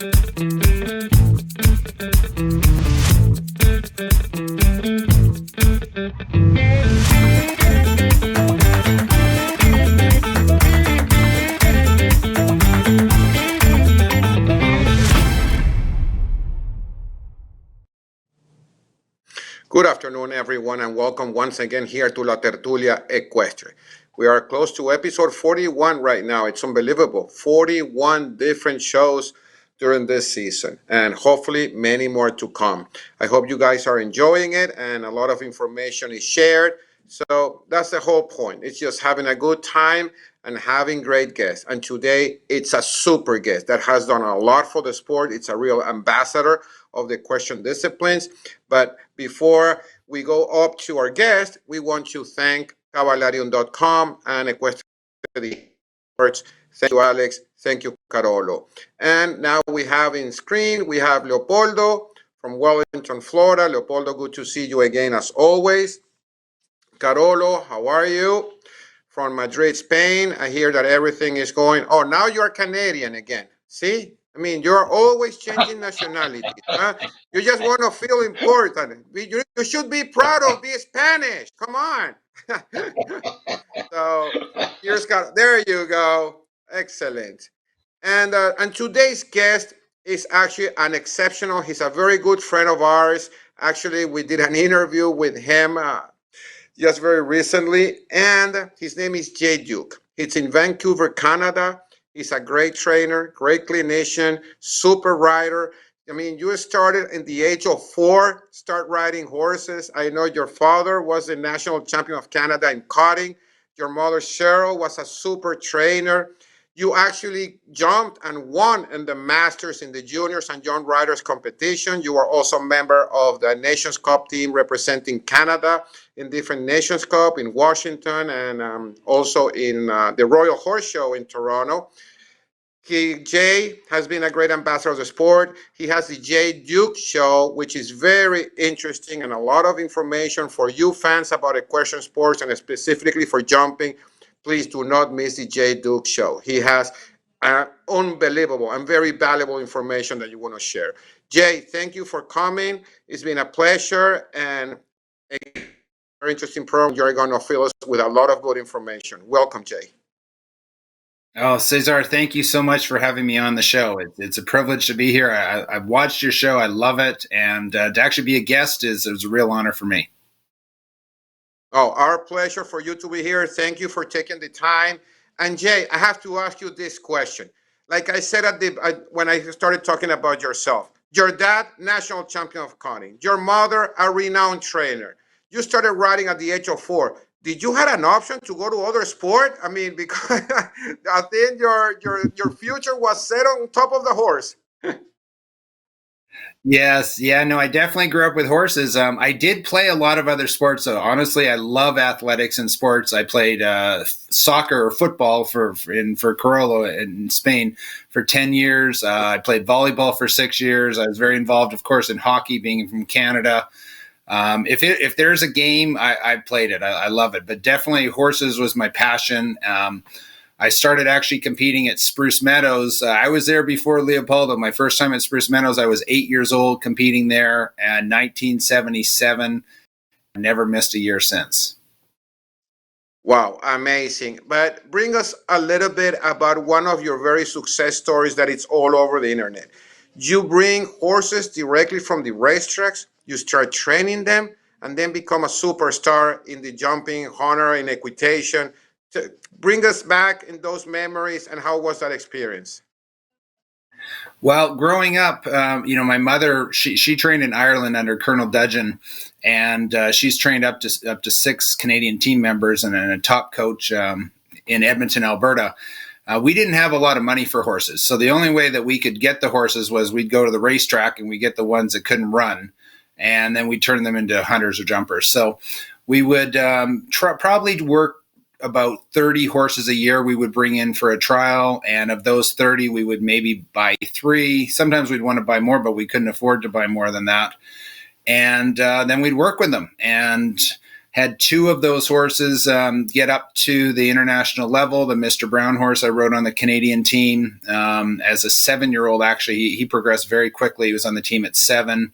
Good afternoon, everyone, and welcome once again here to La Tertulia Ecuestre. We are close to episode 41 right now. It's unbelievable. 41 different shows during this season, and hopefully many more to come. I hope you guys are enjoying it, and a lot of information is shared. So that's the whole point. It's just having a good time and having great guests. And today, it's a super guest that has done a lot for the sport. It's a real ambassador of the equestrian disciplines. But before we go up to our guest, we want to thank Cavallarium.com and Equestre. Thank you, Alex. Thank you, Carolo. And now we have in screen, we have Leopoldo from Wellington, Florida. Leopoldo, good to see you again as always. Carolo, how are you? From Madrid, Spain. I hear that everything is going. Oh, now you're Canadian again. See? I mean, you're always changing nationality. Huh? You just want to feel important. You should be proud of being Spanish. Come on. So here's got. There you go. Excellent. And today's guest is actually an exceptional. He's a very good friend of ours. Actually, we did an interview with him just very recently, and his name is Jay Duke. He's in Vancouver, Canada. He's a great trainer, great clinician, super rider. I mean, you started in the age of 4, start riding horses. I know your father was the national champion of Canada in cutting. Your mother, Cheryl, was a super trainer. You actually jumped and won in the Masters in the juniors and young riders competition. You were also a member of the Nations Cup team representing Canada in different Nations Cup in Washington and also in the Royal Horse Show in Toronto. Jay has been a great ambassador of the sport. He has the Jay Duke Show, which is very interesting and a lot of information for you fans about equestrian sports and specifically for jumping. Please do not miss the Jay Duke Show. He has unbelievable and very valuable information that you want to share. Jay, thank you for coming. It's been a pleasure and a very interesting program. You're going to fill us with a lot of good information. Welcome, Jay. Oh, César, thank you so much for having me on the show. It's a privilege to be here. I've watched your show. I love it. And to actually be a guest is a real honor for me. Oh, our pleasure for you to be here. Thank you for taking the time. And Jay, I have to ask you this question. Like I said when I started talking about yourself, your dad, national champion of cutting. Your mother, a renowned trainer. You started riding at the age of 4. Did you have an option to go to other sport? I mean, because I think your future was set on top of the horse. Yes. Yeah, no, I definitely grew up with horses. I did play a lot of other sports. So honestly, I love athletics and sports. I played soccer or football for Carolo in Spain for 10 years. I played volleyball for 6 years. I was very involved, of course, in hockey, being from Canada. If there's a game, I played it. I love it. But definitely horses was my passion. I started actually competing at Spruce Meadows. I was there before Leopoldo. My first time at Spruce Meadows, I was 8 years old competing there in 1977. I never missed a year since. Wow, amazing. But bring us a little bit about one of your very success stories that it's all over the internet. You bring horses directly from the racetracks, you start training them, and then become a superstar in the jumping, honor, in equitation. Bring us back in those memories, and how was that experience? Well, growing up, my mother, she trained in Ireland under Colonel Dudgeon, and she's trained up to 6 Canadian team members and a top coach in Edmonton, Alberta. We didn't have a lot of money for horses, so the only way that we could get the horses was we'd go to the racetrack and we get the ones that couldn't run, and then we'd turn them into hunters or jumpers. So we would probably work about 30 horses a year we would bring in for a trial. And of those 30, we would maybe buy 3. Sometimes we'd want to buy more, but we couldn't afford to buy more than that. And then we'd work with them. And Had two of those horses get up to the international level. The Mr. Brown horse I rode on the Canadian team as a 7-year-old. Actually, he progressed very quickly. He was on the team at 7.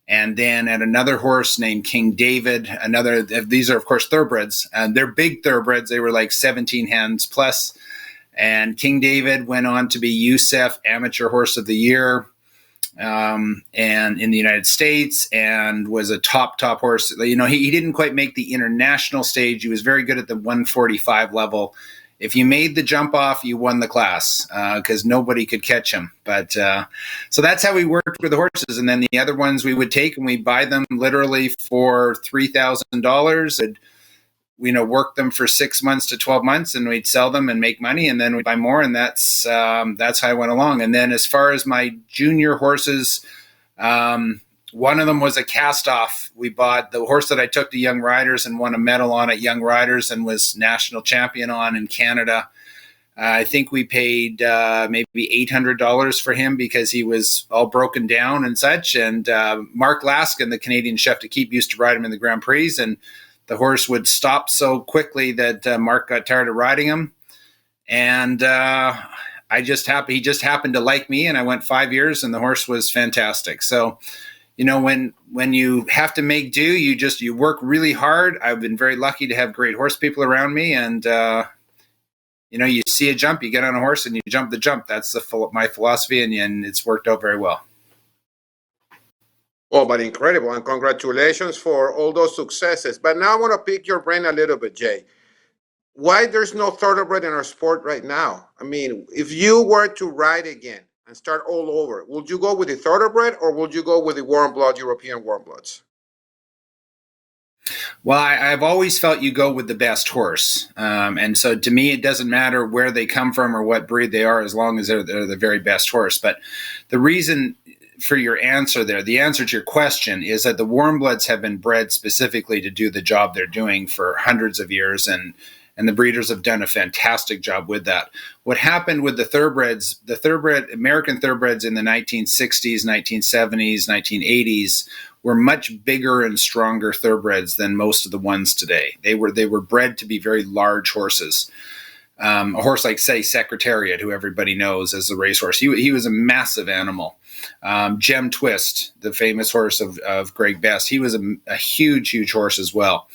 And then at another horse named King David, these are, of course, thoroughbreds. They're big thoroughbreds. They were like 17 hands plus. And King David went on to be USEF Amateur Horse of the Year. And in the United States, and was a top horse. He didn't quite make the international stage. He was very good at the 145 level. If you made the jump off, you won the class because nobody could catch him. But so that's how we worked with the horses. And then the other ones we would take and we buy them literally for $3,000. And work them for 6 months to 12 months, and we'd sell them and make money, and then we'd buy more, and that's how I went along. And then as far as my junior horses, one of them was a cast-off. We bought the horse that I took to Young Riders and won a medal on at Young Riders and was national champion on in Canada. I think we paid maybe $800 for him because he was all broken down and such. And Mark Laskin, the Canadian chef to keep, used to ride him in the Grand Prix, and the horse would stop so quickly that Mark got tired of riding him. And he just happened to like me, and I went 5 years, and the horse was fantastic. So, when you have to make do, you work really hard. I've been very lucky to have great horse people around me, and you see a jump, you get on a horse and you jump the jump. That's my philosophy, and it's worked out very well. Oh, but incredible. And congratulations for all those successes. But now I want to pick your brain a little bit, Jay. Why there's no thoroughbred in our sport right now? I mean, if you were to ride again and start all over, would you go with the thoroughbred or would you go with the warm blood, European warm bloods? Well, I've always felt you go with the best horse. And so to me, it doesn't matter where they come from or what breed they are, as long as they're the very best horse. But the reason for your answer there, the answer to your question is that the warm bloods have been bred specifically to do the job they're doing for hundreds of years, and the breeders have done a fantastic job with that. What happened with the thoroughbreds, American thoroughbreds in the 1960s, 1970s, 1980s were much bigger and stronger thoroughbreds than most of the ones today. They were bred to be very large horses. A horse like, say, Secretariat, who everybody knows as the racehorse, he was a massive animal. Gem Twist, the famous horse of Greg Best, he was a huge horse as well.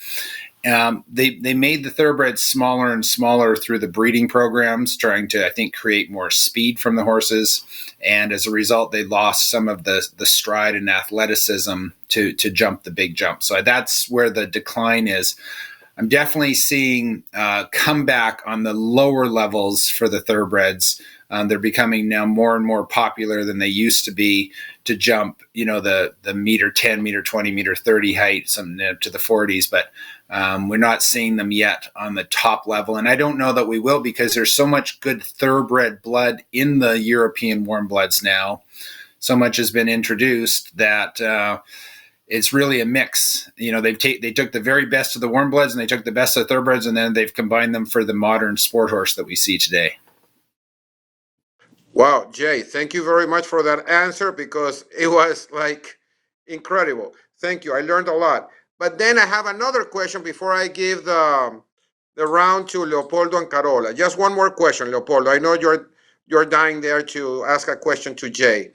They made the thoroughbreds smaller and smaller through the breeding programs, trying to, I think, create more speed from the horses. And as a result, they lost some of the stride and athleticism to jump the big jump. So that's where the decline is. I'm definitely seeing comeback on the lower levels for the thoroughbreds. They're becoming now more and more popular than they used to be to jump, the meter 10, meter 20, meter 30 height, some to the 40s. But we're not seeing them yet on the top level. And I don't know that we will, because there's so much good thoroughbred blood in the European warm bloods now. So much has been introduced that it's really a mix. They took the very best of the warm bloods and they took the best of the thoroughbreds, and then they've combined them for the modern sport horse that we see today. Wow, Jay, thank you very much for that answer, because it was like incredible. Thank you. I learned a lot. But then I have another question before I give the round to Leopoldo and Carola. Just one more question, Leopoldo. I know you're dying there to ask a question to Jay.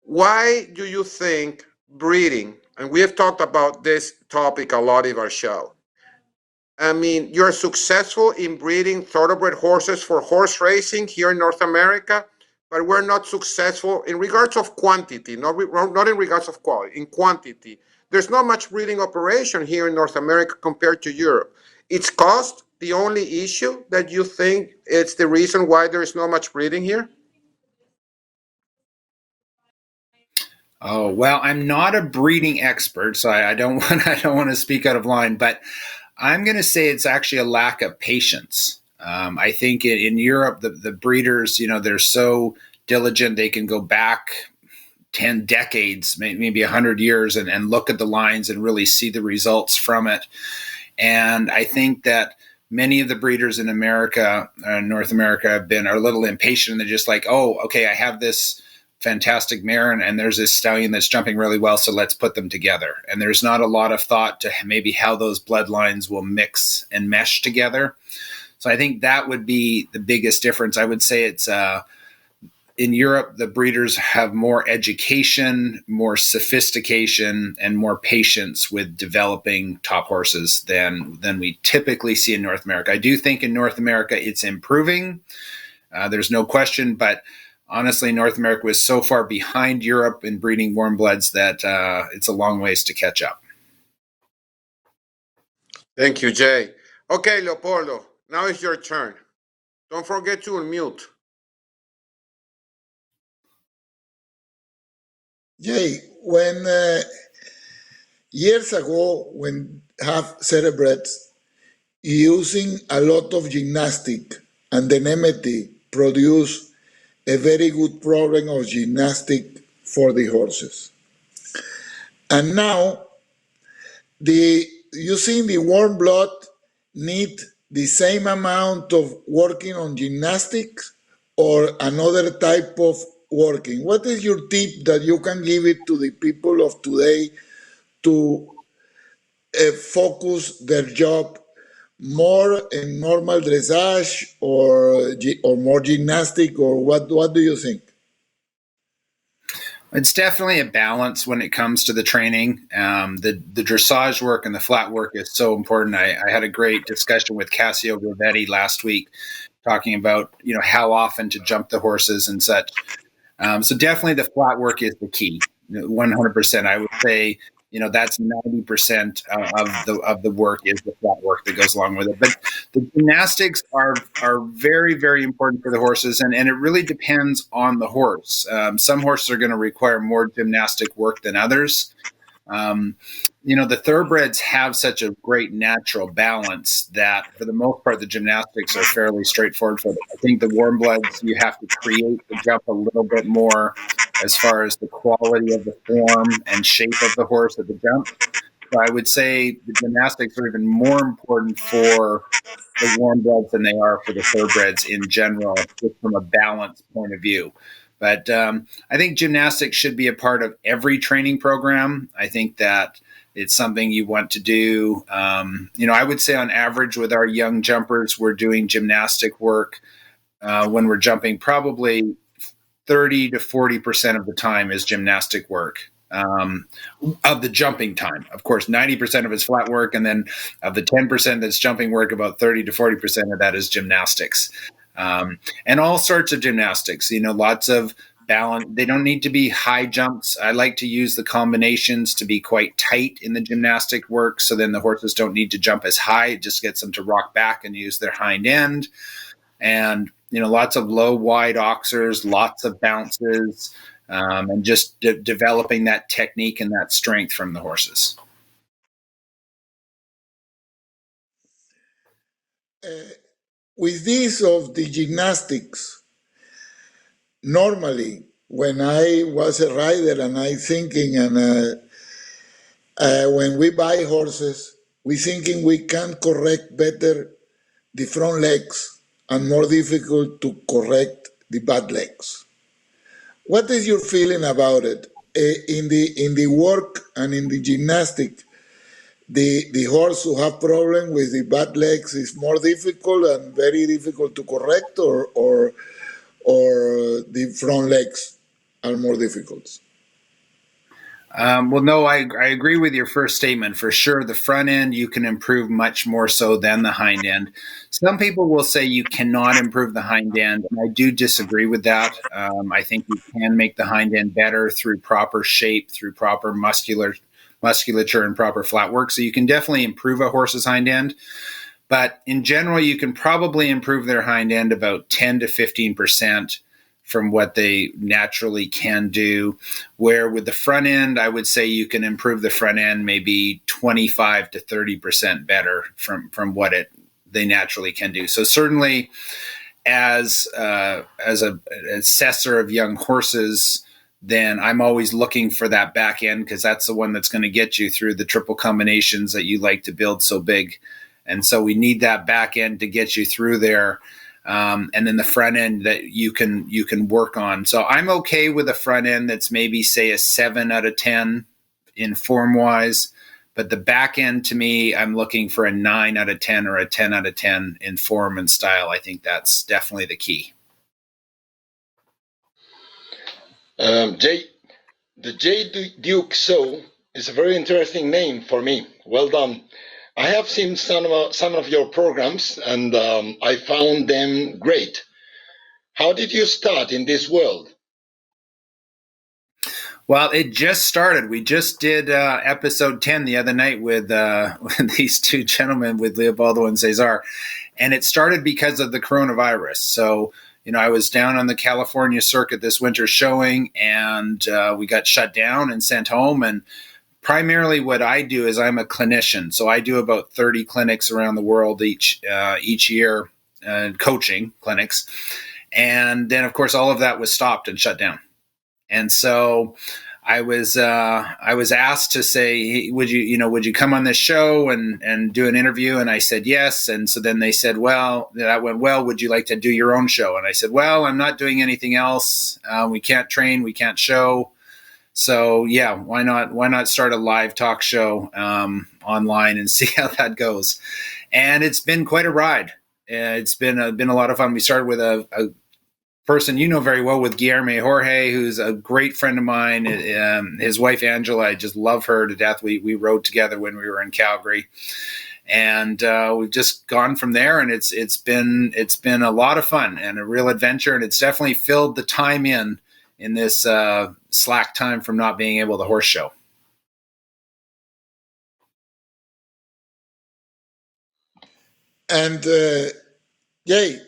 Why do you think breeding, and we have talked about this topic a lot in our show, I mean, you're successful in breeding thoroughbred horses for horse racing here in North America, but we're not successful in regards of quantity, not in regards of quality, in quantity. There's not much breeding operation here in North America compared to Europe. It's cost the only issue that you think it's the reason why there is not much breeding here? Oh, well, I'm not a breeding expert, so I don't want to speak out of line, but I'm going to say it's actually a lack of patience. I think in Europe, the breeders, they're so diligent, they can go back 10 decades, maybe 100 years, and look at the lines and really see the results from it. And I think that many of the breeders in America, North America, are a little impatient, and they're just like, oh, okay, I have this fantastic mare, and there's this stallion that's jumping really well, so let's put them together. And there's not a lot of thought to maybe how those bloodlines will mix and mesh together. So I think that would be the biggest difference. I would say it's in Europe, the breeders have more education, more sophistication, and more patience with developing top horses than we typically see in North America. I do think in North America it's improving. There's no question, but honestly, North America was so far behind Europe in breeding warm bloods that it's a long ways to catch up. Thank you, Jay. Okay, Leopoldo, now it's your turn. Don't forget to unmute. Jay, when years ago, when have cerebrets using a lot of gymnastic and the nemety produce a very good program of gymnastic for the horses. And now, using the warm blood need the same amount of working on gymnastics or another type of working. What is your tip that you can give it to the people of today to focus their job more in normal dressage or more gymnastic, or what do you think? It's definitely a balance when it comes to the training. The dressage work and the flat work is so important. I had a great discussion with Cassio Gravetti last week talking about, how often to jump the horses and such. So definitely the flat work is the key, 100%. I would say, that's 90% of the work is the flat work that goes along with it. But the gymnastics are very, very important for the horses, and it really depends on the horse. Some horses are going to require more gymnastic work than others. The thoroughbreds have such a great natural balance that for the most part, the gymnastics are fairly straightforward for them. I think the warm bloods, you have to create the jump a little bit more as far as the quality of the form and shape of the horse at the jump. So I would say the gymnastics are even more important for the warm bloods than they are for the thoroughbreds in general, just from a balance point of view. But I think gymnastics should be a part of every training program. I think that it's something you want to do. I would say on average with our young jumpers, we're doing gymnastic work when we're jumping probably 30 to 40% of the time is gymnastic work of the jumping time. Of course, 90% of it's flat work. And then of the 10% that's jumping work, about 30 to 40% of that is gymnastics. And all sorts of gymnastics, lots of balance. They don't need to be high jumps. I like to use the combinations to be quite tight in the gymnastic work. So then the horses don't need to jump as high. It just gets them to rock back and use their hind end. And, lots of low, wide oxers, lots of bounces, and just developing that technique and that strength from the horses. With this of the gymnastics, normally when I was a rider and I thinking, and when we buy horses, we thinking we can correct better the front legs and more difficult to correct the back legs. What is your feeling about it? In the work and in the gymnastic, the horse who have problem with the back legs is more difficult and very difficult to correct, or the front legs are more difficult? Well, no, I agree with your first statement. For sure, the front end, you can improve much more so than the hind end. Some people will say you cannot improve the hind end, and I do disagree with that. I think you can make the hind end better through proper shape, through proper musculature and proper flat work. So you can definitely improve a horse's hind end. But in general, you can probably improve their hind end about 10 to 15% from what they naturally can do. Where with the front end, I would say you can improve the front end maybe 25 to 30% better from what they naturally can do. So certainly as an assessor of young horses, then I'm always looking for that back end, because that's the one that's going to get you through the triple combinations that you like to build so big. And so we need that back end to get you through there. and then the front end that you can work on. So I'm okay with a front end that's maybe say a 7 out of 10 in form wise, but the back end to me, I'm looking for a 9 out of 10 or a 10 out of 10 in form and style. I think that's definitely the key. Jay, the J. Duke Show is a very interesting name for me. Well done. I have seen some of your programs, and I found them great. How did you start in this world? Well, it just started. We just did episode 10 the other night with these two gentlemen, with Leopoldo and César, and it started because of the coronavirus. So, I was down on the California circuit this winter showing, and we got shut down and sent home. And primarily what I do is I'm a clinician. So I do about 30 clinics around the world each year, coaching clinics. And then, of course, all of that was stopped and shut down. And so I was asked to say, hey, would you come on this show and do an interview? And I said yes. And so then they said, well, that went well. Would you like to do your own show? And I said, well, I'm not doing anything else. We can't train, we can't show. So yeah, why not start a live talk show online and see how that goes? And it's been quite a ride. It's been a lot of fun. We started with a person very well, with Guillermo Jorge, who's a great friend of mine. His wife Angela, I just love her to death. We rode together when we were in Calgary, and we've just gone from there. And it's been a lot of fun and a real adventure. And it's definitely filled the time in this slack time from not being able to horse show. And Jay,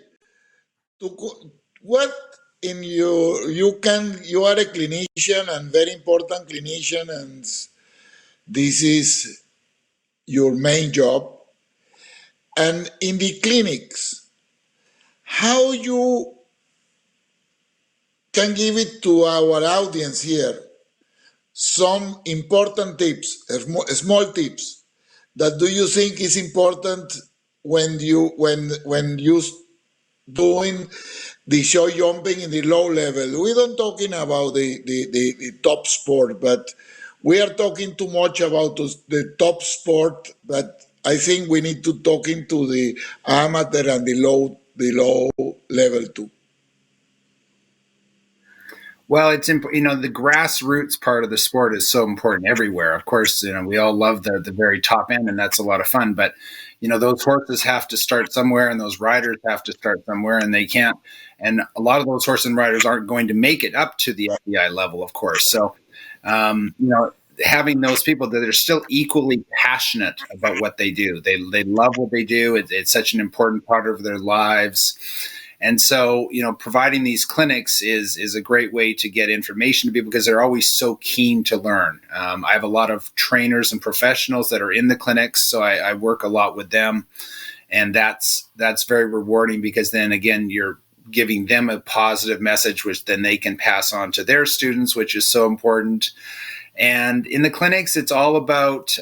what in you are a clinician and very important clinician, and this is your main job. And in the clinics, how you can give it to our audience here some important tips, small tips, that do you think is important when you doing the show jumping in the low level? We don't talking about the top sport, but we are talking too much about the top sport. But I think we need to talk into the amateur and the low level too. Well, it's the grassroots part of the sport is so important everywhere. Of course, we all love the very top end, and that's a lot of fun. But those horses have to start somewhere, and those riders have to start somewhere, and they can't. And a lot of those horse and riders aren't going to make it up to the FBI level, of course. So, having those people that are still equally passionate about what they do, they love what they do. It's such an important part of their lives. And so, providing these clinics is a great way to get information to people, because they're always so keen to learn. I have a lot of trainers and professionals that are in the clinics, so I work a lot with them, and that's very rewarding, because then again, you're giving them a positive message, which then they can pass on to their students, which is so important. And in the clinics, it's all about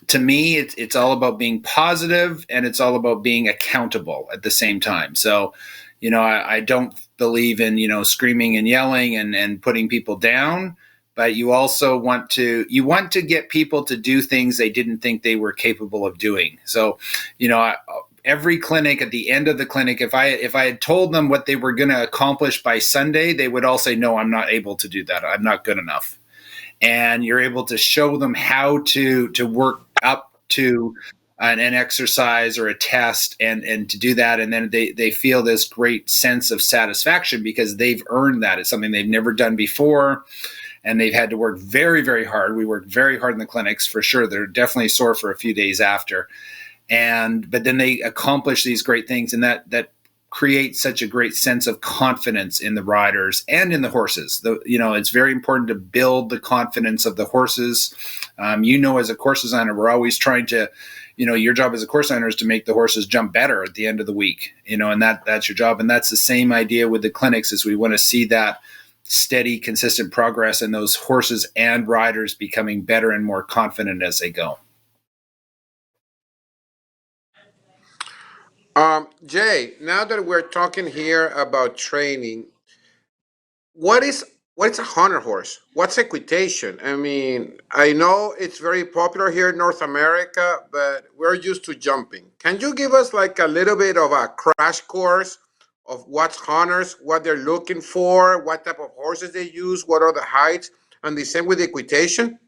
to me, it's all about being positive, and it's all about being accountable at the same time. So, I don't believe in, screaming and yelling and putting people down, but you also want to get people to do things they didn't think they were capable of doing. So, every clinic, at the end of the clinic, if I had told them what they were going to accomplish by Sunday, they would all say, no, I'm not able to do that. I'm not good enough. And you're able to show them how to work up to an exercise or a test and to do that. And then they feel this great sense of satisfaction, because they've earned that. It's something they've never done before, and they've had to work very, very hard. We worked very hard in the clinics, for sure. They're definitely sore for a few days after. But then they accomplish these great things, and that create such a great sense of confidence in the riders and in the horses. It's very important to build the confidence of the horses. As a course designer, we're always trying to, your job as a course designer is to make the horses jump better at the end of the week, and that's your job. And that's the same idea with the clinics, is we want to see that steady, consistent progress in those horses and riders becoming better and more confident as they go. Jay, now that we're talking here about training, what is what is a hunter horse? What's equitation? I mean, I know it's very popular here in North America, but we're used to jumping. Can you give us like a little bit of a crash course of what's hunters, what they're looking for, what type of horses they use, what are the heights, and the same with equitation?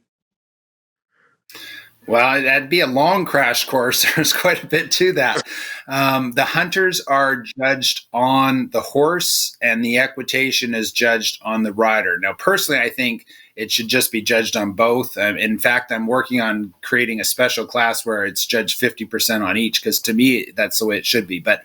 Well, that'd be a long crash course. There's quite a bit to that. The hunters are judged on the horse, and the equitation is judged on the rider. Now, personally, I think it should just be judged on both. In fact, I'm working on creating a special class where it's judged 50% on each, because to me, that's the way it should be. But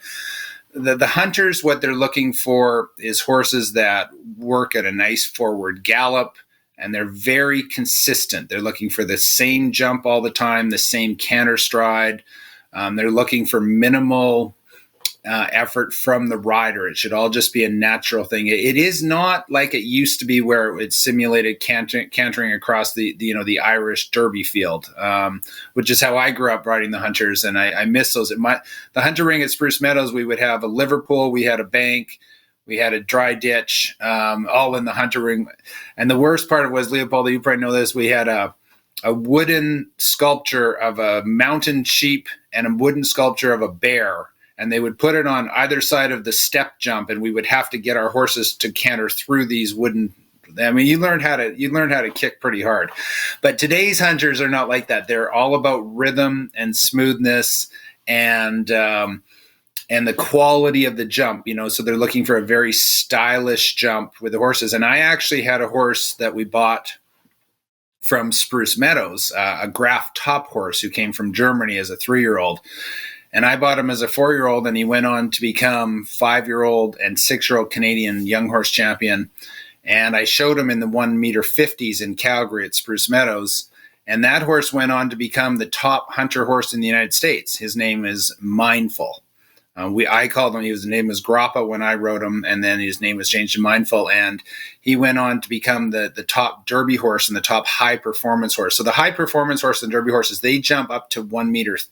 the hunters, what they're looking for is horses that work at a nice forward gallop, and they're very consistent. They're looking for the same jump all the time, the same canter stride. They're looking for minimal effort from the rider. It should all just be a natural thing. It is not like it used to be, where it simulated cantering across the Irish Derby field, which is how I grew up riding the hunters, and I miss those. The hunter ring at Spruce Meadows, we would have a Liverpool, we had a bank, we had a dry ditch, all in the hunter ring. And the worst part of it was, Leopoldo, you probably know this, we had a wooden sculpture of a mountain sheep and a wooden sculpture of a bear. And they would put it on either side of the step jump, and we would have to get our horses to canter through these wooden. I mean, you learned how to kick pretty hard. But today's hunters are not like that. They're all about rhythm and smoothness and the quality of the jump, so they're looking for a very stylish jump with the horses. And I actually had a horse that we bought from Spruce Meadows, a Graf top horse who came from Germany as a 3-year-old. And I bought him as a 4-year-old, and he went on to become 5-year-old and 6-year-old Canadian young horse champion. And I showed him in the 1.50 meters in Calgary at Spruce Meadows. And that horse went on to become the top hunter horse in the United States. His name is Mindful. I called him, his name was Grappa when I wrote him, and then his name was changed to Mindful, and he went on to become the top Derby horse and the top high performance horse. So the high performance horse and Derby horses, they jump up to 1.30 meters.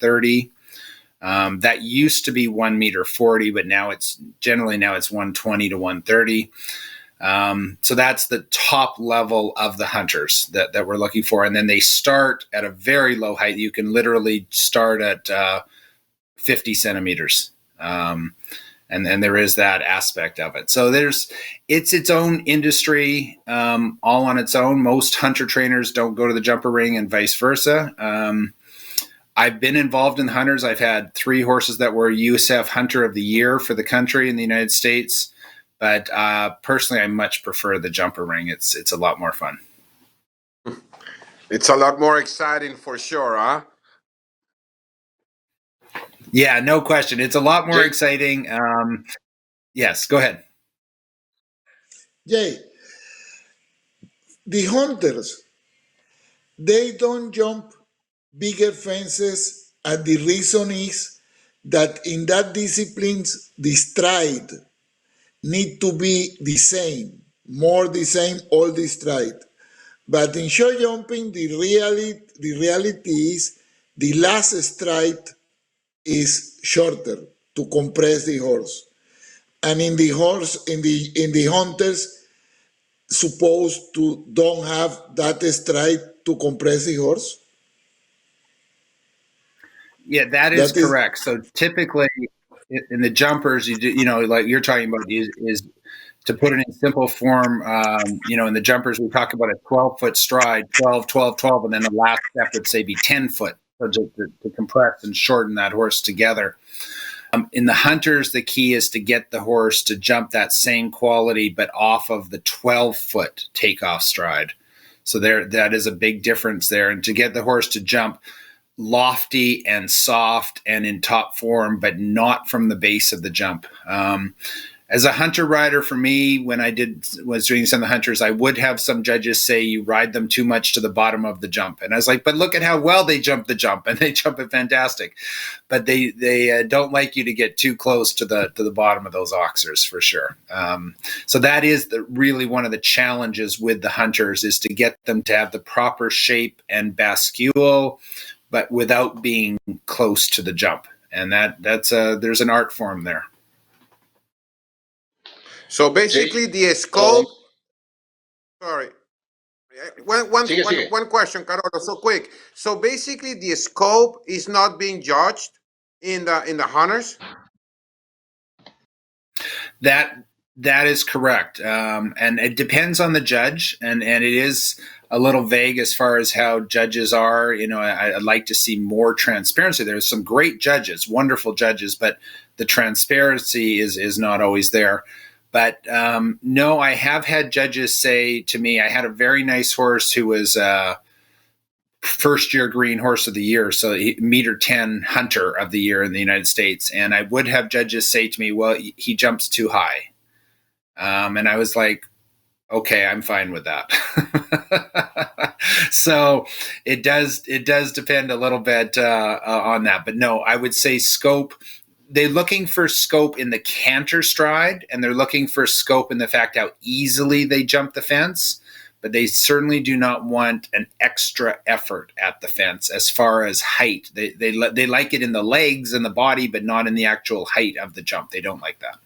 That used to be 1.40 meters, but now it's 1.20 to 1.30. So that's the top level of the hunters that we're looking for. And then they start at a very low height. You can literally start at 50 centimeters. And there is that aspect of it. So it's its own industry, all on its own. Most hunter trainers don't go to the jumper ring, and vice versa. I've been involved in the hunters. I've had 3 horses that were USF Hunter of the Year for the country in the United States. But personally, I much prefer the jumper ring. It's a lot more fun. It's a lot more exciting for sure, huh? Yeah, no question. It's a lot more Jay, exciting. Yes, go ahead. Jay, the hunters, they don't jump bigger fences, and the reason is that in that disciplines, the stride need to be the same, more the same, all the stride. But in show jumping, the reality is the last stride is shorter to compress the horse. And in the hunters, supposed to don't have that stride to compress the horse. Yeah, that is That is correct. So typically in the jumpers, like you're talking about is to put it in simple form, in the jumpers, we talk about a 12-foot stride, 12, 12, 12, and then the last step would say be 10 foot, so to compress and shorten that horse together. In the hunters, the key is to get the horse to jump that same quality, but off of the 12-foot takeoff stride. So that is a big difference there. And to get the horse to jump lofty and soft and in top form, but not from the base of the jump. As a hunter rider, for me, when I was doing some of the hunters, I would have some judges say you ride them too much to the bottom of the jump. And I was like, but look at how well they jump the jump, and they jump it fantastic. But they don't like you to get too close to the bottom of those oxers, for sure. So that is really one of the challenges with the hunters, is to get them to have the proper shape and bascule, but without being close to the jump. and that's there's an art form there. So basically, the scope. Sorry. Sigue, sigue. One question, Carolo, so quick. So basically, the scope is not being judged in the hunters. That is correct, and it depends on the judge, and it is a little vague as far as how judges are. I'd like to see more transparency. There's some great judges, wonderful judges, but the transparency is not always there. But no, I have had judges say to me, I had a very nice horse who was first year green horse of the year, so meter 10 hunter of the year in the United States. And I would have judges say to me, well, he jumps too high. And I was like, okay, I'm fine with that. So it does depend a little bit on that. But no, I would say scope. They're looking for scope in the canter stride, and they're looking for scope in the fact how easily they jump the fence. But they certainly do not want an extra effort at the fence as far as height. They like it in the legs and the body, but not in the actual height of the jump. They don't like that.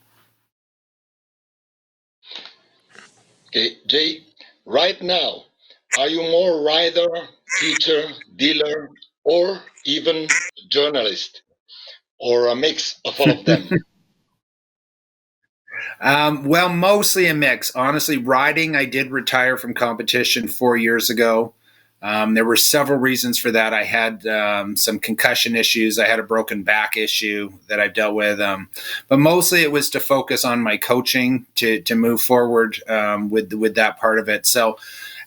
Okay, Jay, right now, are you more rider, teacher, dealer, or even journalist, or a mix of all of them? Well, mostly a mix. Honestly, riding, I did retire from competition 4 years ago. There were several reasons for that. I had some concussion issues. I had a broken back issue that I've dealt with. But mostly it was to focus on my coaching to move forward with that part of it. So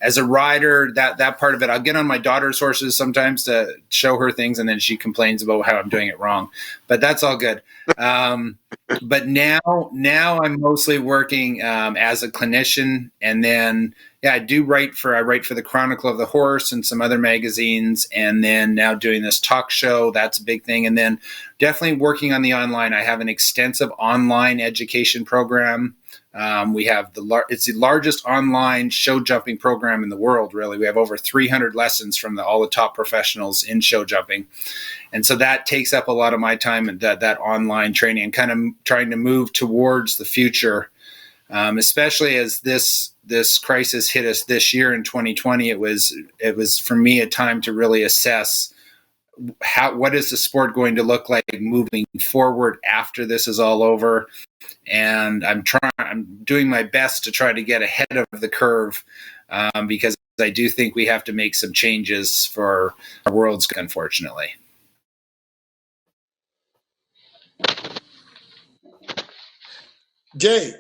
as a rider, that part of it, I'll get on my daughter's horses sometimes to show her things, and then she complains about how I'm doing it wrong. But that's all good. But now I'm mostly working as a clinician, and then I write for the Chronicle of the Horse and some other magazines, and then now doing this talk show. That's a big thing, and then definitely working on the online. I have an extensive online education program. We have it's the largest online show jumping program in the world. Really, we have over 300 lessons from all the top professionals in show jumping. And so that takes up a lot of my time, and that online training, and kind of trying to move towards the future, especially as this crisis hit us this year in 2020. It was for me a time to really assess what is the sport going to look like moving forward after this is all over. And I'm doing my best to try to get ahead of the curve, because I do think we have to make some changes for our worlds, unfortunately. Jay,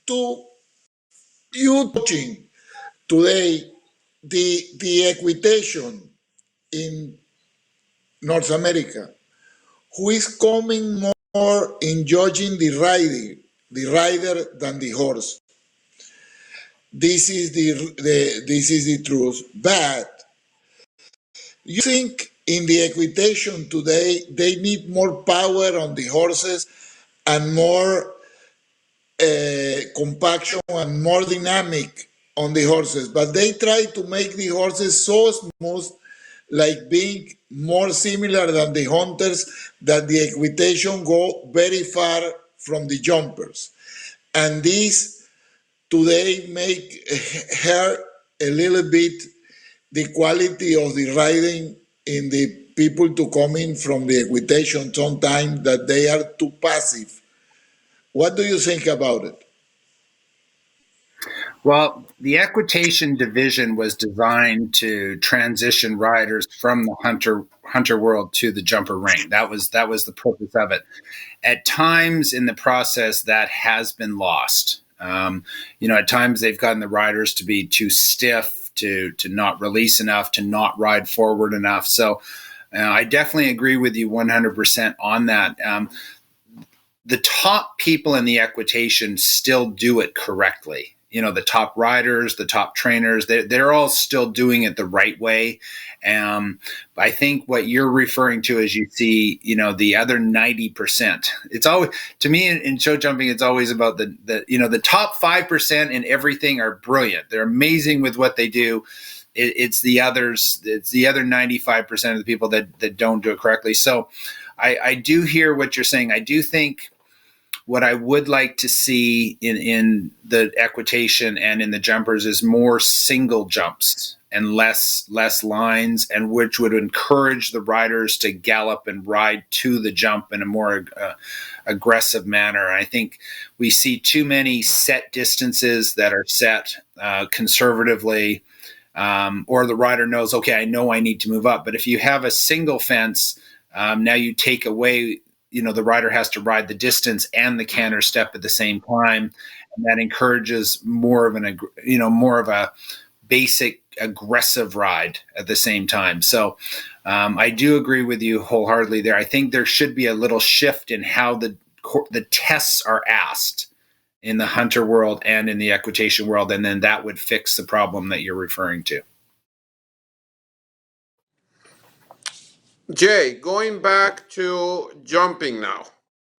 to you touching today the equitation in North America, who is coming more in judging the rider than the horse. This is the truth. But you think in the equitation today they need more power on the horses and more compaction and more dynamic on the horses, but they try to make the horses so smooth, like being more similar than the hunters, that the equitation go very far from the jumpers. And this today make hurt a little bit the quality of the riding in the people to come in from the equitation sometimes, that they are too passive. What do you think about it? Well, the equitation division was designed to transition riders from the hunter world to the jumper ring. That was the purpose of it. At times in the process, that has been lost. At times they've gotten the riders to be too stiff, to not release enough, to not ride forward enough. So I definitely agree with you 100% on that. The top people in the equitation still do it correctly. The top riders, the top trainers, they're all still doing it the right way. I think what you're referring to is you see, the other 90%. It's always, to me in show jumping, it's always about the top 5% in everything are brilliant. They're amazing with what they do. It's the other 95% of the people that don't do it correctly. So I do hear what you're saying. I do think what I would like to see in the equitation and in the jumpers is more single jumps and less lines, and which would encourage the riders to gallop and ride to the jump in a more aggressive manner. I think we see too many set distances that are set conservatively, or the rider knows, okay, I know I need to move up. But if you have a single fence, now you take away, the rider has to ride the distance and the canter step at the same time, and that encourages more of a basic aggressive ride at the same time. So I do agree with you wholeheartedly there. I think there should be a little shift in how the tests are asked in the hunter world and in the equitation world, and then that would fix the problem that you're referring to. Jay, going back to jumping now.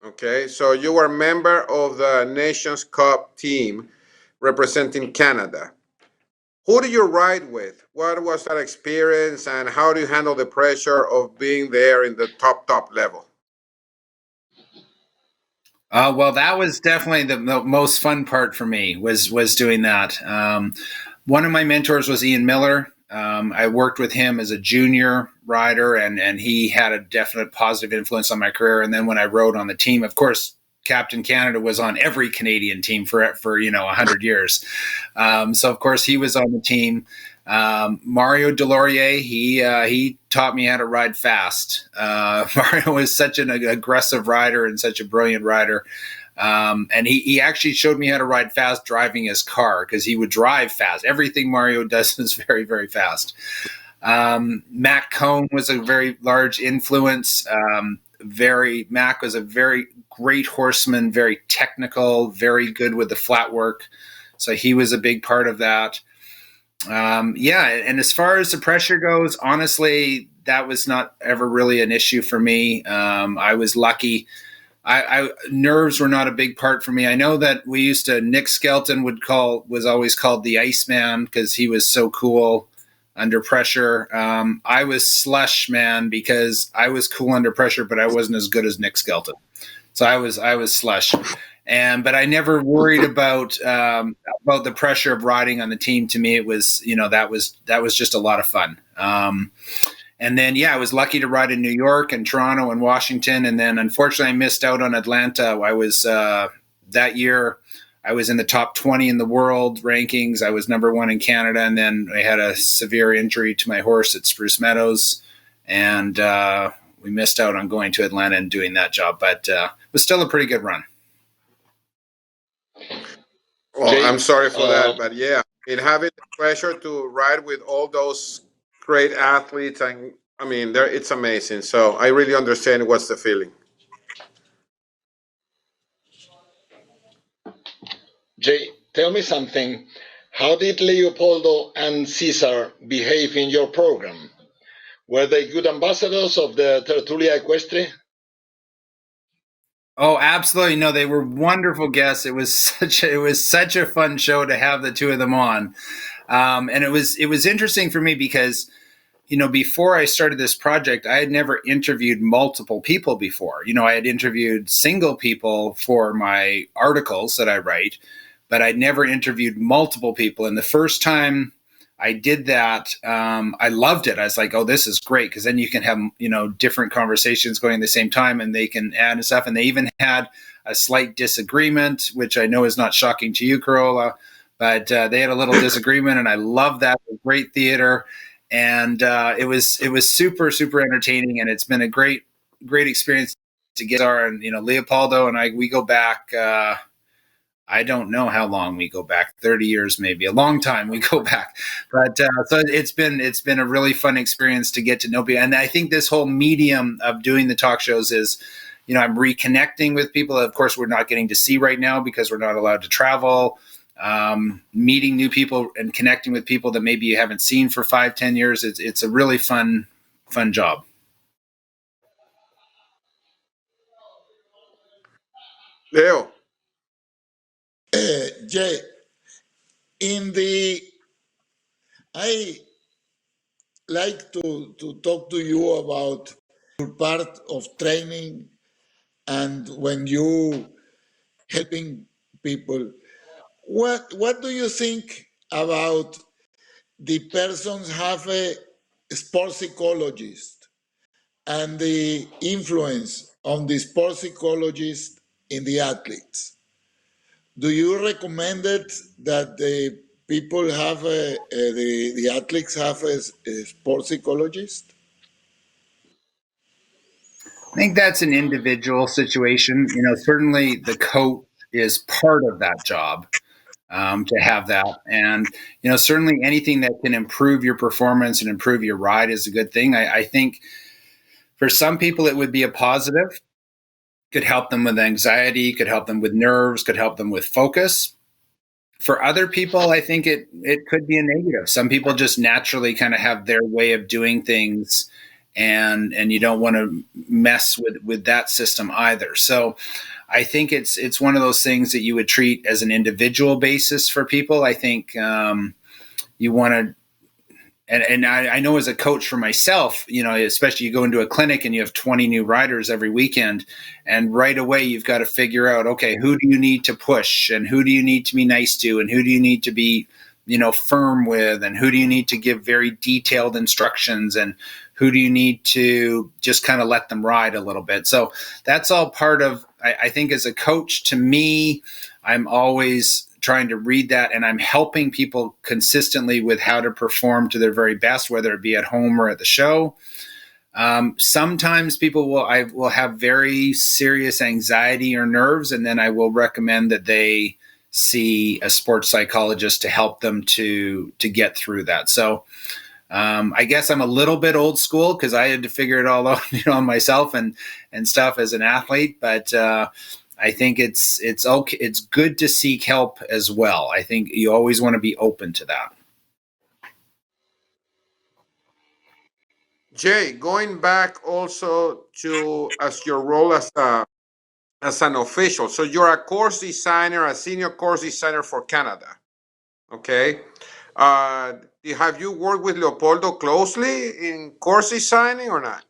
Okay, so you were a member of the Nations Cup team representing Canada. Who do you ride with? What was that experience, and how do you handle the pressure of being there in the top level? Well, that was definitely the most fun part for me was doing that. One of my mentors was Ian Miller. I worked with him as a junior rider, and he had a definite positive influence on my career. And then when I rode on the team, of course, Captain Canada was on every Canadian team for 100 years. So of course he was on the team. Mario Delorier, he taught me how to ride fast. Mario was such an aggressive rider and such a brilliant rider. And he actually showed me how to ride fast driving his car, because he would drive fast. Everything Mario does is very, very fast. Mac Cohn was a very large influence. Mac was a very great horseman, very technical, very good with the flat work. So he was a big part of that. And as far as the pressure goes, honestly, that was not ever really an issue for me. I was lucky. Nerves were not a big part for me. I know that Nick Skelton was always called the Iceman because he was so cool under pressure. I was slush man because I was cool under pressure, but I wasn't as good as Nick Skelton. So I was slush. But I never worried about the pressure of riding on the team. To me, it was, that was just a lot of fun. And then, I was lucky to ride in New York and Toronto and Washington. And then, unfortunately, I missed out on Atlanta. I was that year, I was in the top 20 in the world rankings. I was number 1 in Canada. And then I had a severe injury to my horse at Spruce Meadows. And we missed out on going to Atlanta and doing that job. But it was still a pretty good run. Well, I'm sorry for that, but having the pleasure to ride with all those great athletes, and it's amazing. So I really understand what's the feeling. Jay, tell me something. How did Leopoldo and César behave in your program? Were they good ambassadors of the Tertulia Equestre? Oh, absolutely. No, they were wonderful guests. It was such a fun show to have the two of them on. And it was interesting for me because, before I started this project, I had never interviewed multiple people before. I had interviewed single people for my articles that I write, but I'd never interviewed multiple people. And the first time I did that, I loved it. I was like, oh, this is great, because then you can have, different conversations going at the same time, and they can add and stuff. And they even had a slight disagreement, which I know is not shocking to you, Carolo, but they had a little disagreement, and I loved that. It was great theater, and it was super, super entertaining, and it's been a great experience to get our, and Leopoldo and we go back. I don't know how long we go back, 30 years, maybe a long time we go back. But so it's been a really fun experience to get to know people. And I think this whole medium of doing the talk shows is, I'm reconnecting with people. Of course, we're not getting to see right now because we're not allowed to travel, meeting new people and connecting with people that maybe you haven't seen for 5-10 years. It's a really fun job. Leo. Jay, I like to talk to you about part of training and when you helping people, what do you think about the persons have a sports psychologist and the influence on the sports psychologist in the athletes? Do you recommend it that the people have the athletes have a sports psychologist? I think that's an individual situation. Certainly the coach is part of that job, to have that. And, certainly anything that can improve your performance and improve your ride is a good thing. I think for some people it would be a positive, could help them with anxiety, could help them with nerves, could help them with focus. For other people, I think it could be a negative. Some people just naturally kind of have their way of doing things, and you don't want to mess with that system either. So I think it's one of those things that you would treat as an individual basis for people. I think you want to, and I know as a coach for myself, especially you go into a clinic and you have 20 new riders every weekend, and right away you've got to figure out, okay, who do you need to push, and who do you need to be nice to, and who do you need to be, firm with, and who do you need to give very detailed instructions, and who do you need to just kind of let them ride a little bit. So that's all part of, I think as a coach, to me, I'm always trying to read that, and I'm helping people consistently with how to perform to their very best, whether it be at home or at the show. Sometimes people will have very serious anxiety or nerves, and then I will recommend that they see a sports psychologist to help them to get through that. So I guess I'm a little bit old school because I had to figure it all out, on myself and stuff as an athlete. But I think it's okay. It's good to seek help as well. I think you always want to be open to that. Jay, going back also to as your role as an official. So you're a course designer, a senior course designer for Canada. Okay. Have you worked with Leopoldo closely in course designing or not?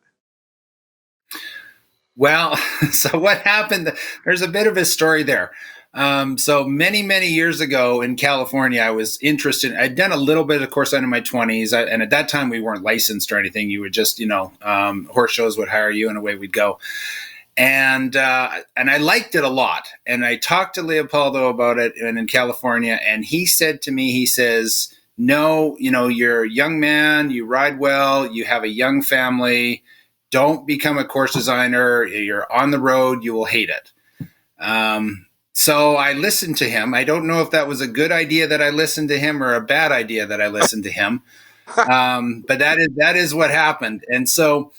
Well, so what happened? There's a bit of a story there. So many, many years ago in California, I was interested. I'd done a little bit of course in my 20s. And at that time, we weren't licensed or anything. You would just, horse shows would hire you and away we'd go. And I liked it a lot. And I talked to Leopoldo about it in California. And he said to me, he says, no, you're a young man, you ride well, you have a young family. Don't become a course designer. You're on the road. You will hate it. So I listened to him. I don't know if that was a good idea that I listened to him or a bad idea that I listened to him. But that is what happened. And so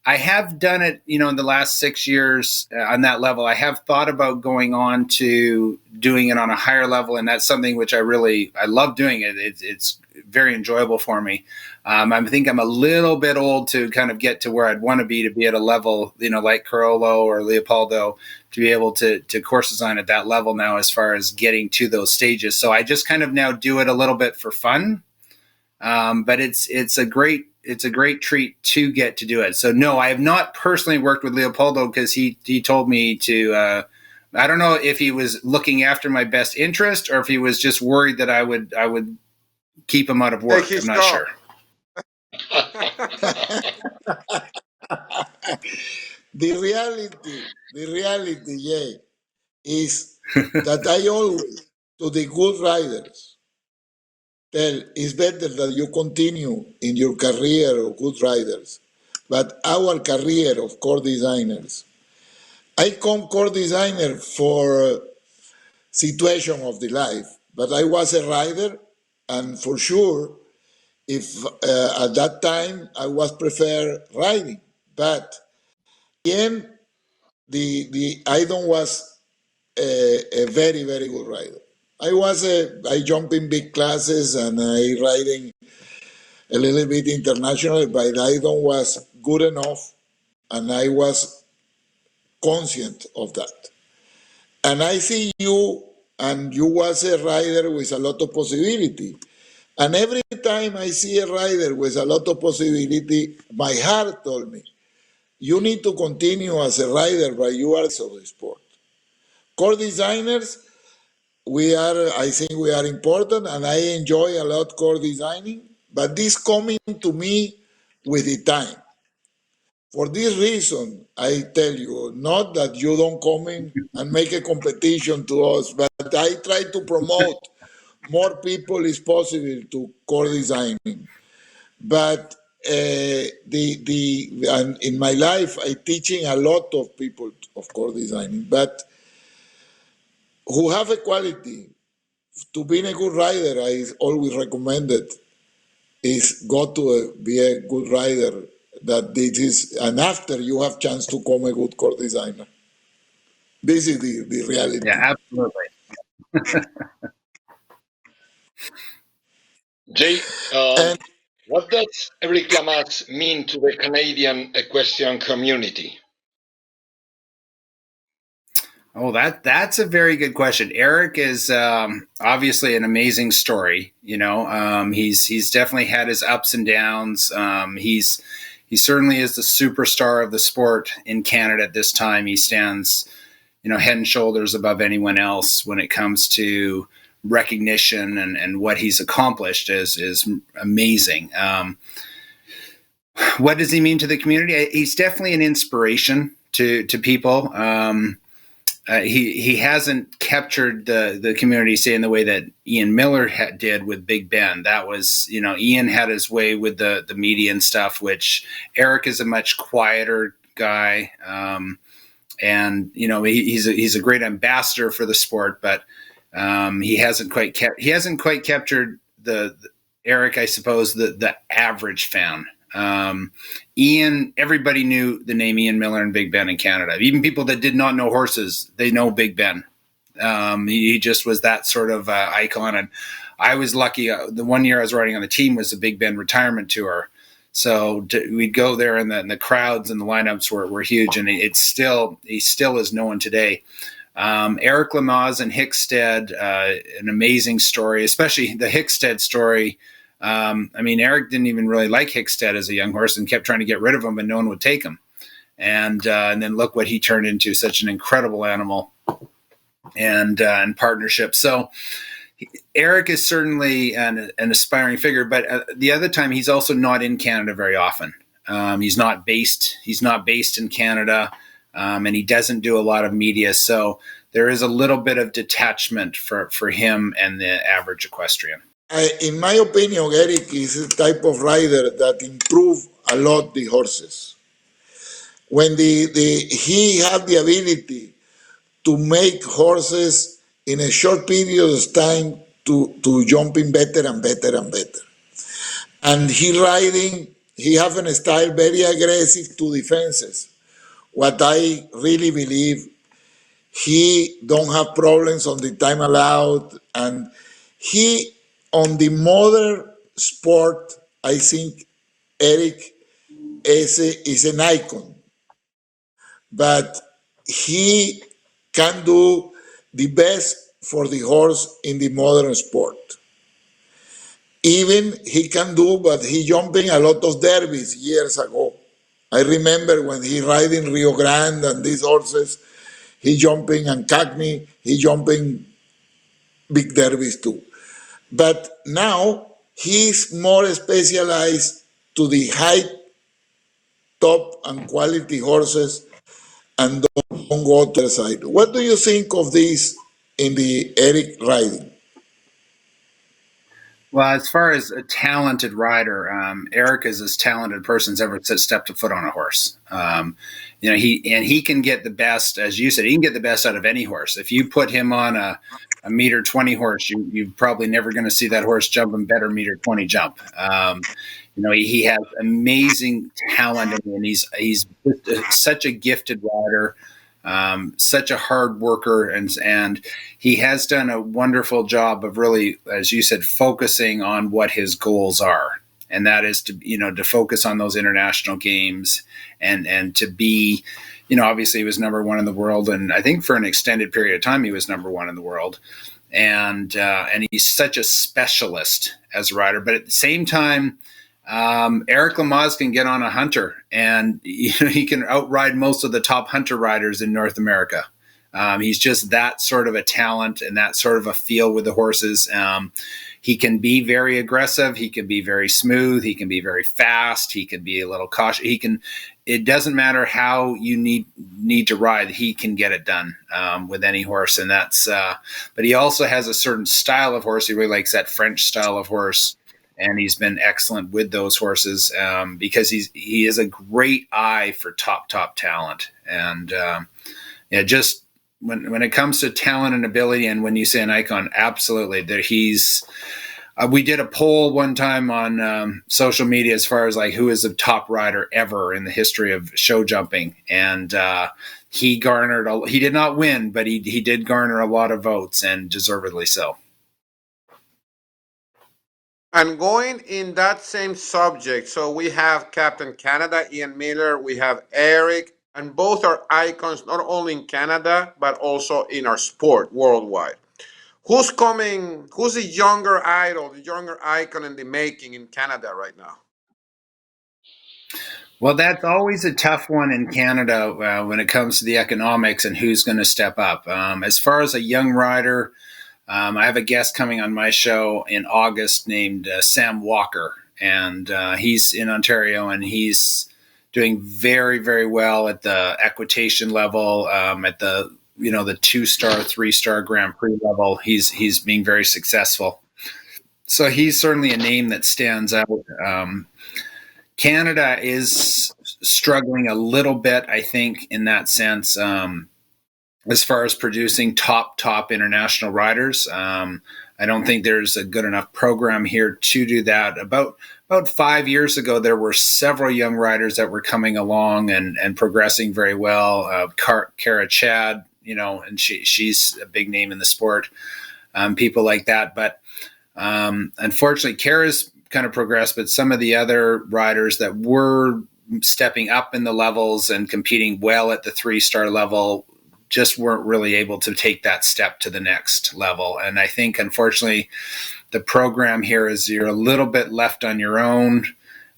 I have done it, in the last 6 years on that level. I have thought about going on to doing it on a higher level. And that's something which I love doing it. It's very enjoyable for me. I think I'm a little bit old to kind of get to where I'd want to be at a level, like Carolo or Leopoldo, to be able to course design at that level now as far as getting to those stages. So I just kind of now do it a little bit for fun. But it's a great treat to get to do it. So no, I have not personally worked with Leopoldo because he told me to, I don't know if he was looking after my best interest or if he was just worried that I would keep him out of work. I'm not sure. The reality, yeah, is that I always, to the good riders, tell it's better that you continue in your career of good riders. But our career of core designers, I come core designer for situation of the life, but I was a rider, and for sure, if at that time I was prefer riding, but again, the Idon was a very, very good rider. I jump in big classes and I riding a little bit international, but Idon was good enough and I was conscient of that. And I see you, and you was a rider with a lot of possibility. And every time I see a rider with a lot of possibility, my heart told me, you need to continue as a rider, but you are of the sport. Core designers, I think we are important, and I enjoy a lot core designing, but this coming to me with the time. For this reason, I tell you, not that you don't come in and make a competition to us, but I try to promote more people is possible to core designing. But and in my life, I teaching a lot of people of core designing, but who have a quality to being a good rider, I always recommend it is got to be a good rider. That this is, and after you have chance to become a good core designer. This is the reality. Yeah, absolutely. Jay, And what does Eric Lamaze mean to the Canadian equestrian community? Oh, that's a very good question. Eric is obviously an amazing story. He's definitely had his ups and downs. He certainly is the superstar of the sport in Canada at this time. He stands, head and shoulders above anyone else when it comes to recognition, and what he's accomplished is amazing. What does he mean to the community? He's definitely an inspiration to people. He hasn't captured the community, say, in the way that Ian Miller did with Big Ben. That was, Ian had his way with the media and stuff, which Eric is a much quieter guy. And he's a great ambassador for the sport, but he hasn't quite captured the Eric, I suppose, the average fan. Ian, everybody knew the name Ian Miller and Big Ben in Canada. Even people that did not know horses, they know Big Ben. He just was that sort of icon. And I was lucky. The 1 year I was riding on the team was the Big Ben retirement tour. So we'd go there, and the crowds and the lineups were huge. And he still is known today. Eric Lamaze and Hickstead, an amazing story, especially the Hickstead story. Eric didn't even really like Hickstead as a young horse and kept trying to get rid of him, but no one would take him. And then look what he turned into, such an incredible animal and partnership. So Eric is certainly an aspiring figure, but the other time he's also not in Canada very often. He's not based in Canada, and he doesn't do a lot of media. So there is a little bit of detachment for him and the average equestrian. In my opinion, Eric is a type of rider that improve a lot the horses. When he had the ability to make horses in a short period of time to jumping better and better and better. And he have a style very aggressive to defenses. What I really believe, he don't have problems on the time allowed, and he on the modern sport, I think Eric is an icon, but he can do the best for the horse in the modern sport. Even he can do, but he jumping a lot of derbies years ago. I remember when he riding Rio Grande and these horses, he jumping and Cagney, he jumping big derbies too. But now he's more specialized to the high, top, and quality horses and don't go to the side. What do you think of this in the Eric riding? Well, as far as a talented rider, Eric is as talented a person as ever stepped a foot on a horse. He can get the best, as you said, he can get the best out of any horse. If you put him on a meter 20 horse, you're probably never going to see that horse jump a better meter 20 jump. He has amazing talent, and he's such a gifted rider. Such a hard worker, and he has done a wonderful job of really, as you said, focusing on what his goals are, and that is to focus on those international games and to be, obviously he was number one in the world, and I think for an extended period of time he was number one in the world, and he's such a specialist as a rider, but at the same time, Eric Lamaze can get on a hunter, and he can outride most of the top hunter riders in North America. He's just that sort of a talent and that sort of a feel with the horses. He can be very aggressive. He can be very smooth. He can be very fast. He can be a little cautious. It doesn't matter how you need to ride. He can get it done with any horse. And but he also has a certain style of horse. He really likes that French style of horse. And he's been excellent with those horses because he is a great eye for top talent. And just when it comes to talent and ability, and when you say an icon, absolutely, we did a poll one time on social media as far as like who is the top rider ever in the history of show jumping, and he did not win, but he did garner a lot of votes, and deservedly so. And going in that same subject, so we have Captain Canada, Ian Miller, we have Eric, and both are icons not only in Canada, but also in our sport worldwide. Who's the younger idol, the younger icon in the making in Canada right now? Well, that's always a tough one in Canada when it comes to the economics and who's going to step up. As far as a young rider, I have a guest coming on my show in August named Sam Walker, and he's in Ontario, and he's doing very, very well at the equitation level, at the 2-star, 3-star Grand Prix level. He's being very successful. So he's certainly a name that stands out. Canada is struggling a little bit, I think, in that sense, as far as producing top international riders. I don't think there's a good enough program here to do that. About 5 years ago, there were several young riders that were coming along and progressing very well. Kara Chad, and she's a big name in the sport. People like that, but unfortunately, Kara's kind of progressed. But some of the other riders that were stepping up in the levels and competing well at the 3-star level just weren't really able to take that step to the next level. And I think, unfortunately, the program here is you're a little bit left on your own.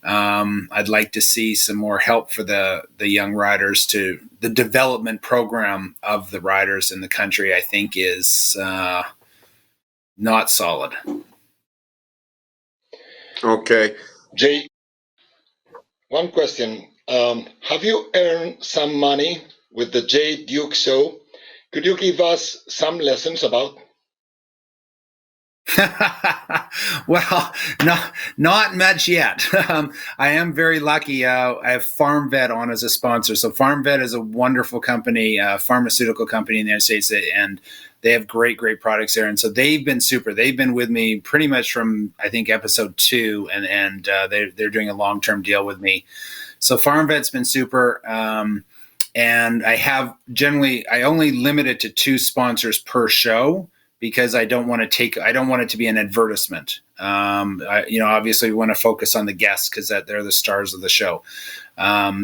I'd like to see some more help for the young riders. To the development program of the riders in the country, I think, is not solid. Okay. Jay, one question. Have you earned some money with the Jay Duke show? Could you give us some lessons about? Well, not much yet. I am very lucky. I have Farm Vet on as a sponsor. So Farm Vet is a wonderful company, pharmaceutical company in the United States, and they have great products there. And so they've been super. They've been with me pretty much from, I think, episode 2, and they're doing a long-term deal with me. So Farm Vet's been super. And I only limit it to 2 sponsors per show, because I don't want it to be an advertisement. Obviously we want to focus on the guests because they're the stars of the show.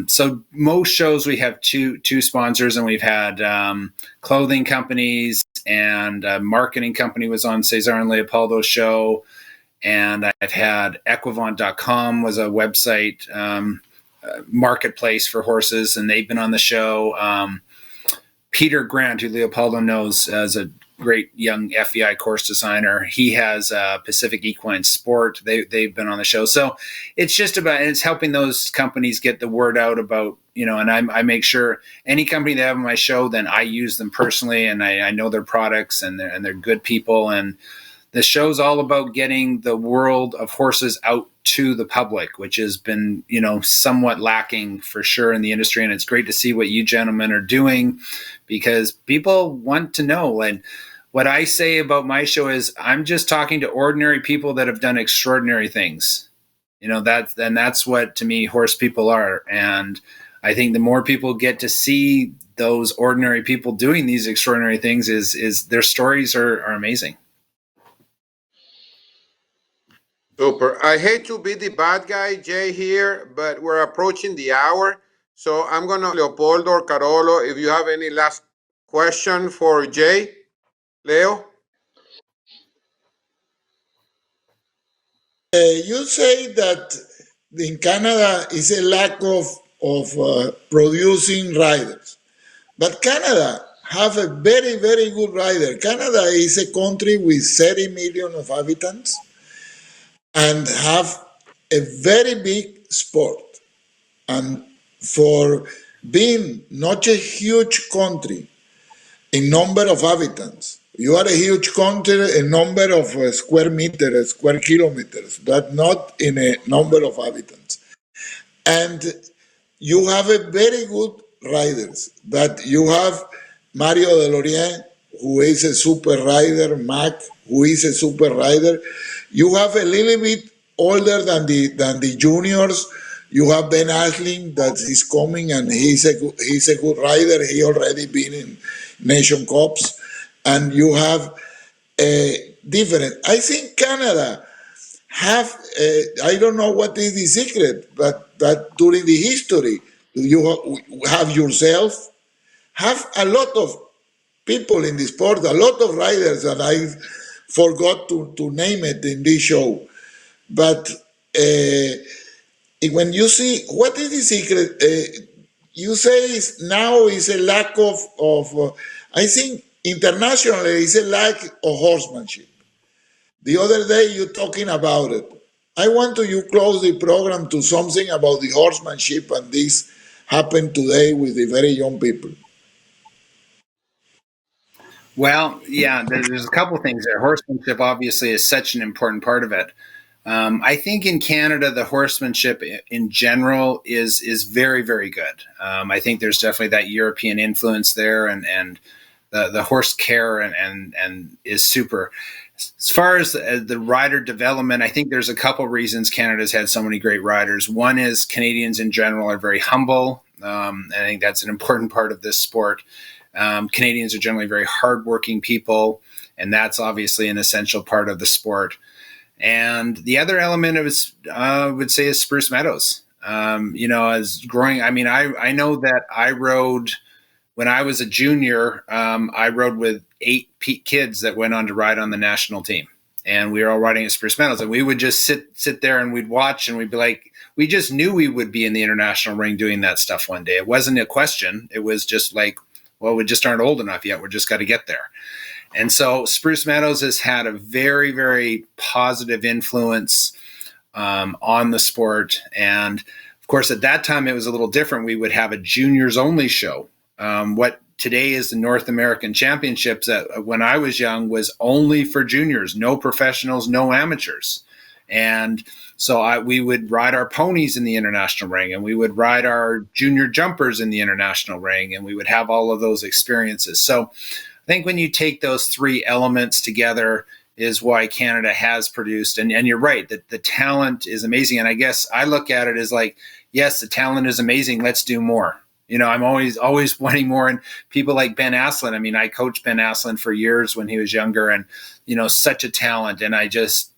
So most shows we have two sponsors, and we've had clothing companies, and a marketing company was on César and Leopoldo's show. And I've had Equivant.com was a website, marketplace for horses, and they've been on the show. Peter Grant, who Leopoldo knows as a great young FEI course designer, he has Pacific Equine Sport. They've been on the show. So it's just it's helping those companies get the word out about, and I make sure any company they have on my show, then I use them personally, and I know their products, and they're good people. And the show's all about getting the world of horses out to the public, which has been, somewhat lacking for sure in the industry. And it's great to see what you gentlemen are doing, because people want to know. And what I say about my show is I'm just talking to ordinary people that have done extraordinary things. That's what, to me, horse people are. And I think the more people get to see those ordinary people doing these extraordinary things, is their stories are amazing. Super. I hate to be the bad guy, Jay, here, but we're approaching the hour. So I'm going to, Leopoldo or Carolo, if you have any last question for Jay. Leo? You say that in Canada is a lack of producing riders. But Canada have a very, very good rider. Canada is a country with 30 million of inhabitants and have a very big sport. And for being not a huge country in number of inhabitants, you are a huge country in number of square meters, square kilometers, but not in a number of inhabitants. And you have a very good riders. That you have Mario Delorien, who is a super rider, Mac, who is a super rider. You have a little bit older than the juniors. You have Ben Aisling that is coming, and he's a good rider. He already been in Nation Cups, and you have a different. I think Canada have I don't know what is the secret, but that during the history you have yourself have a lot of people in the sport, a lot of riders that I forgot to name it in this show. But when you see what is the secret, you say now is a lack of I think internationally is a lack of horsemanship. The other day you talking about it. I want to you close the program to something about the horsemanship, and this happened today with the very young people. Well, yeah, there's a couple of things there. Horsemanship obviously is such an important part of it. I think in Canada, the horsemanship in general is very, very good. I think there's definitely that European influence there, and the horse care and is super. As far as the rider development, I think there's a couple reasons Canada's had so many great riders. One is Canadians in general are very humble. I think that's an important part of this sport. Canadians are generally very hardworking people, and that's obviously an essential part of the sport. And the other element is, I would say, is Spruce Meadows. As growing, I know that I rode when I was a junior. I rode with 8 kids that went on to ride on the national team, and we were all riding at Spruce Meadows, and we would just sit there and we'd watch, and we'd be like, we just knew we would be in the international ring doing that stuff one day. It wasn't a question. It was just like, well, we just aren't old enough yet. We're just got to get there. And so Spruce Meadows has had a very, very positive influence on the sport. And of course, at that time, it was a little different. We would have a juniors only show. What today is the North American Championships, that when I was young was only for juniors, no professionals, no amateurs. And so we would ride our ponies in the international ring, and we would ride our junior jumpers in the international ring, and we would have all of those experiences. So I think when you take those 3 elements together is why Canada has produced, and you're right, that the talent is amazing. And I guess I look at it as like, yes, the talent is amazing. Let's do more. I'm always wanting more. And people like Ben Aisling, I coached Ben Aisling for years when he was younger, and, such a talent. And I just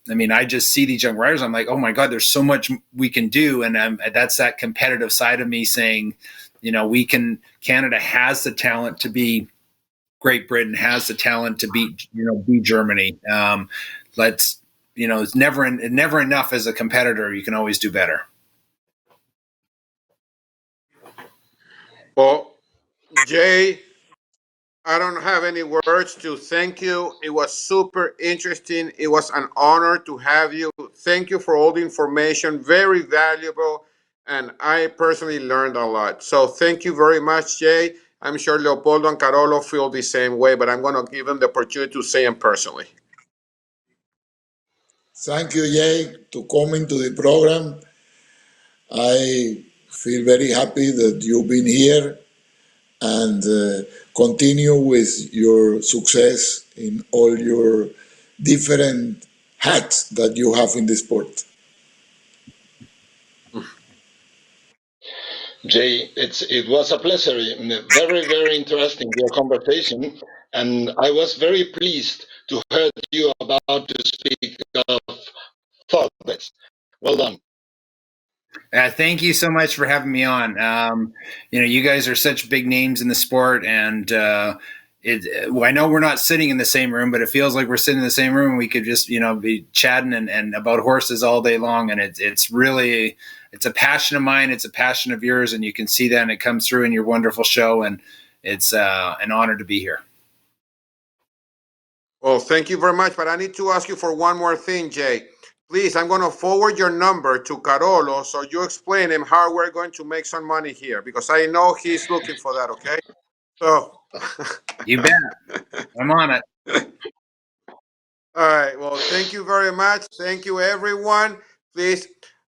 see these young riders. I'm like, oh my God, there's so much we can do. And that's that competitive side of me saying, Canada has the talent to be Great Britain, has the talent to beat Germany. It's never enough as a competitor. You can always do better. Well, Jay, I don't have any words to thank you. It was super interesting. It was an honor to have you. Thank you for all the information, very valuable. And I personally learned a lot. So thank you very much, Jay. I'm sure Leopoldo and Carolo feel the same way, but I'm going to give them the opportunity to say them personally. Thank you, Jay, to coming to the program. I feel very happy that you've been here, and continue with your success in all your different hats that you have in the sport. Jay, it was a pleasure. Very, very interesting, your conversation. And I was very pleased to hear you about to speak of thoughts. Well done. Thank you so much for having me on. You guys are such big names in the sport, and I know we're not sitting in the same room, but it feels like we're sitting in the same room. We could just, be chatting and about horses all day long, and it's it's a passion of mine. It's a passion of yours, and you can see that, and it comes through in your wonderful show. And it's an honor to be here. Well, thank you very much. But I need to ask you for one more thing, Jay. Please, I'm going to forward your number to Carolo so you explain him how we're going to make some money here, because I know he's looking for that. Okay. So. You bet. I'm on it. All right. Well, thank you very much. Thank you, everyone. Please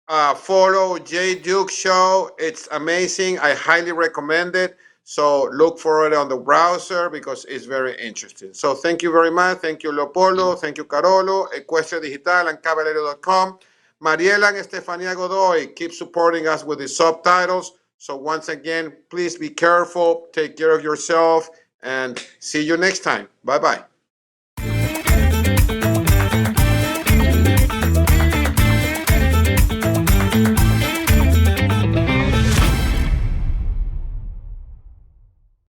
follow Jay Duke Show. It's amazing. I highly recommend it. So look for it on the browser because it's very interesting. So thank you very much. Thank you, Leopoldo. Thank you, Carolo, Ecuestre Digital, and Caballero.com. Mariela and Estefania Godoy, keep supporting us with the subtitles. So once again, please be careful. Take care of yourself. And see you next time. Bye-bye.